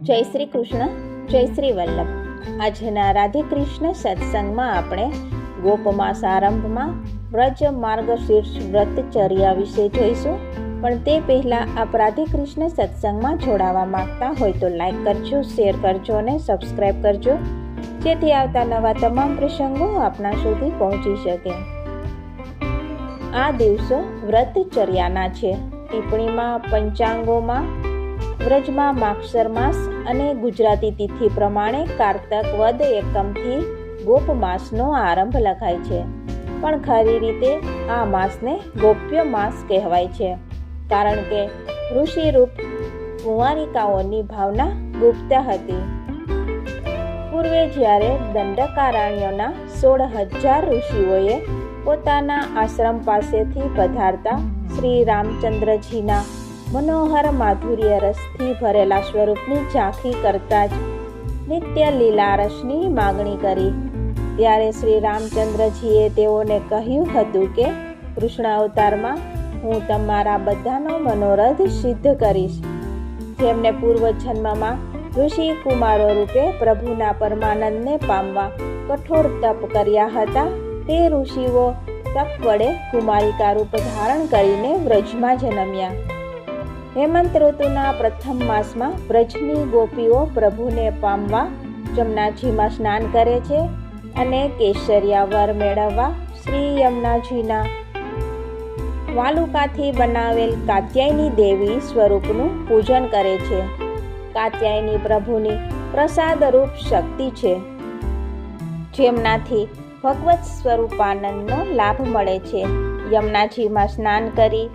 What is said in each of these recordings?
જય શ્રી કૃષ્ણ, જય શ્રી વલ્લભ. આજના રાધે કૃષ્ણ સત્સંગમાં આપણે ગોપમાસ આરંભમાં વ્રજ માર્ગશીર્ષ વ્રતચર્યા વિશે જોઈશું. પણ તે પહેલાં આપ રાધે કૃષ્ણ સત્સંગમાં જોડાવા માંગતા હોય તો લાઈક કરજો, શેર કરજો અને સબસ્ક્રાઈબ કરજો, જેથી આવતા નવા તમામ પ્રસંગો આપના સુધી પહોંચી શકે. આ દિવસો વ્રતચર્યાના છે. ટિપ્પણીમાં પંચાંગોમાં વ્રજમાં માગશર માસ અને ગુજરાતી તિથિ પ્રમાણે કારતક વદ એકમથી ગોપ માસનો આરંભ લખાય છે. પણ ખરી રીતે આ માસને ગોપ્ય માસ કહેવાય છે, કારણ કે ઋષિરૂપ કુંવારિકાઓની ભાવના ગુપ્ત હતી. પૂર્વે જ્યારે દંડકારણ્યના 16,000 ઋષિઓએ પોતાના આશ્રમ પાસેથી પધારતા શ્રી રામચંદ્રજીના મનોહર માધુર્ય રસથી ભરેલા સ્વરૂપની ઝાંખી કરતા જ નિત્ય લીલારસની માગણી કરી, ત્યારે શ્રી રામચંદ્રજીએ તેઓને કહ્યું હતું કે કૃષ્ણ અવતારમાં હું તમારા બધાનો મનોરથ સિદ્ધ કરીશ. જેમને પૂર્વજન્મમાં ઋષિ કુમારો રૂપે પ્રભુના પરમાનંદને પામવા કઠોર તપ કર્યા હતા, તે ઋષિઓ તપ વડે કુમારિકા રૂપ ધારણ કરીને વ્રજમાં જન્મ્યા. હેમંત ઋતુના પ્રથમ માસમાં વ્રજની ગોપીઓ પ્રભુને પામવા જમનાજીમાં સ્નાન કરે છે અને કેસરિયા વર મેળવવા શ્રી યમુનાજીના વાલુકાથી બનાવેલ કાત્યાયની દેવી સ્વરૂપનું પૂજન કરે છે. કાત્યાયની પ્રભુની પ્રસાદરૂપ શક્તિ છે, જેમનાથી ભગવત સ્વરૂપાનંદનો લાભ મળે છે. યમુનાજીમાં સ્નાન કરી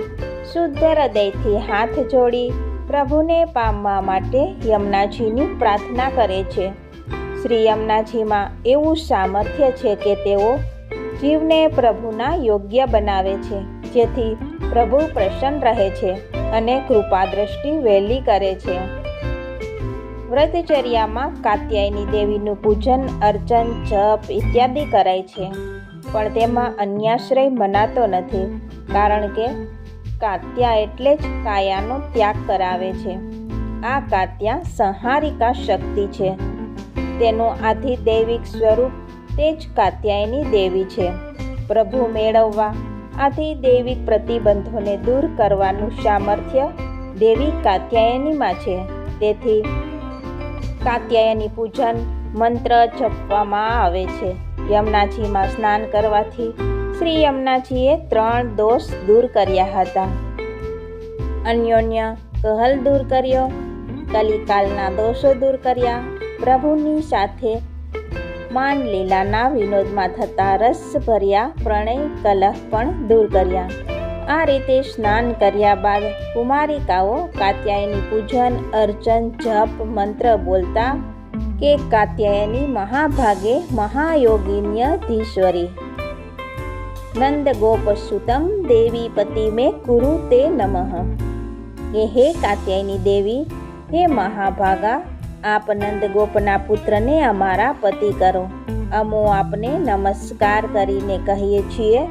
શુદ્ધ હૃદયથી હાથ જોડી પ્રભુને પામવા માટે યમુનાજીની પ્રાર્થના કરે છે. શ્રી યમુનાજીમાં એવું સામર્થ્ય છે કે તેઓ જીવને પ્રભુના યોગ્ય બનાવે છે, જેથી પ્રભુ પ્રસન્ન રહે છે અને કૃપા દ્રષ્ટિ વહેલી કરે છે. વ્રતચર્યામાં કાત્યાયની દેવીનું પૂજન, અર્ચન, જપ ઇત્યાદિ કરાય છે, પણ તેમાં અન્યાશ્રય મનાતો નથી, કારણ કે કાત્યા એટલે જ કાયાનો ત્યાગ કરાવે છે. આ કાત્યા સંહારિકા શક્તિ છે. તેનું આધિદૈવિક સ્વરૂપ તે જ કાત્યાયની દેવી છે. પ્રભુ મેળવવા આધિદૈવિક પ્રતિબંધોને દૂર કરવાનું સામર્થ્ય દેવી કાત્યાયનીમાં છે. તેથી કાત્યાયની પૂજન મંત્ર જપવામાં આવે છે. યમુનાજીમાં સ્નાન કરવાથી શ્રી યમુનાજીએ 3 દોષ દૂર કર્યા હતા. અન્યોન્ય કહલ દૂર કર્યો, કલિકાલના દોષો દૂર કર્યા, પ્રભુની સાથે માન લીલાના વિનોદમાં થતા રસભર્યા પ્રણય કલહ પણ દૂર કર્યા. આ રીતે સ્નાન કર્યા બાદ કુમારિકાઓ કાત્યાયની પૂજન, અર્ચન, જપ મંત્ર બોલતા કે કાત્યાયની મહાભાગે મહાયોગિન્યધીશ્વરી નંદ ગોપસુતમ દેવી પતિ મેં કુરુ તે નમઃ. કે હે કાત્યાયની દેવી, હે મહાભાગા, આપ નંદ ગોપના પુત્રને અમારા પતિ કરો. અમો આપને નમસ્કાર કરીને કહીએ છીએ.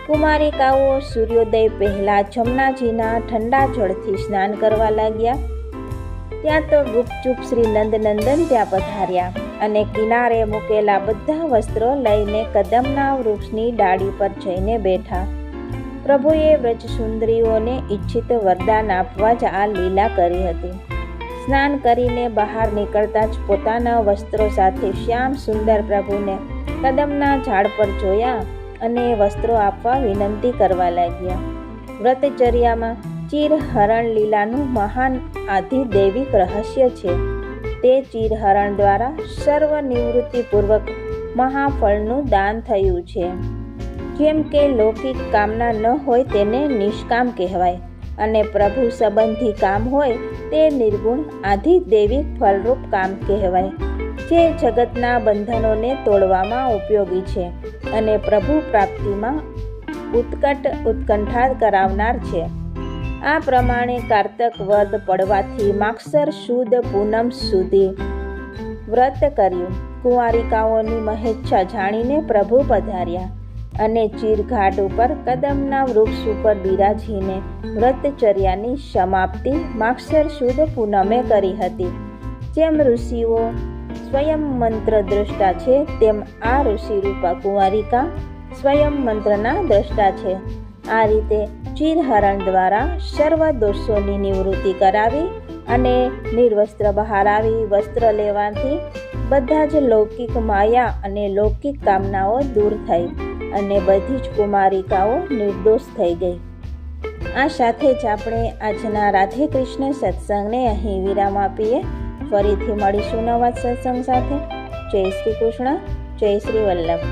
કુમારિકાઓ સૂર્યોદય પહેલા જમનાજીના ઠંડા જળથી સ્નાન કરવા લાગ્યા. ત્યાં તો ગુપચુપ શ્રી નંદનંદન ત્યાં પધાર્યા અને કિનારે મૂકેલા બધા વસ્ત્રો લઈને કદમના વૃક્ષની ડાળી પર જઈને બેઠા. પ્રભુએ વ્રજ સુંદરીઓને ઈચ્છિત વરદાન આપવા જ આ લીલા કરી હતી. સ્નાન કરીને બહાર નીકળતા જ પોતાના વસ્ત્રો સાથે શ્યામ સુંદર પ્રભુને કદમના ઝાડ પર જોયા અને વસ્ત્રો આપવા વિનંતી કરવા લાગ્યા. વ્રતચર્યામાં ચીરહરણ લીલાનું મહાન આધિદૈવિક રહસ્ય છે. તે ચીરહરણ દ્વારા સર્વ નિવૃત્તિપૂર્વક મહાફળનું દાન થયું છે. જેમ કે લૌકિક કામના ન હોય તેને નિષ્કામ કહેવાય અને પ્રભુ સંબંધી કામ હોય તે નિર્ગુણ આધિદૈવિક ફલરૂપ કામ કહેવાય, જે જગતના બંધનોને તોડવામાં ઉપયોગી છે અને પ્રભુ પ્રાપ્તિમાં ઉત્કંઠા કરાવનાર છે. આ પ્રમાણે કારતક વદ પડવાથી માગશર સુદ પૂનમ સુધી વ્રત કર્યું. કુંવારિકાઓની મહેચ્છા જાણીને પ્રભુ પધાર્યા અને ચીરઘાટ ઉપર કદમના વૃક્ષ ઉપર બિરાજીને વ્રતચર્યાની સમાપ્તિ માગશર સુદ પૂનમે કરી હતી. જેમ ઋષિઓ સ્વયં મંત્ર દ્રષ્ટા છે, તેમ આ ઋષિરૂપા કુંવારિકા સ્વયં મંત્રના દ્રષ્ટા છે. આ રીતે ચીરહરણ દ્વારા સર્વ દોષોની નિવૃત્તિ કરાવી અને નિર્વસ્ત્ર બહાર આવી વસ્ત્ર લેવાથી બધા જ લૌકિક માયા અને લૌકિક કામનાઓ દૂર થઈ અને બધી જ કુમારિકાઓ નિર્દોષ થઈ ગઈ. આ સાથે જ આપણે આજના રાધે કૃષ્ણ સત્સંગને અહીં વિરામ આપીએ. ફરીથી મળીશું નવા સત્સંગ સાથે. જય શ્રી કૃષ્ણ, જય શ્રી વલ્લભ.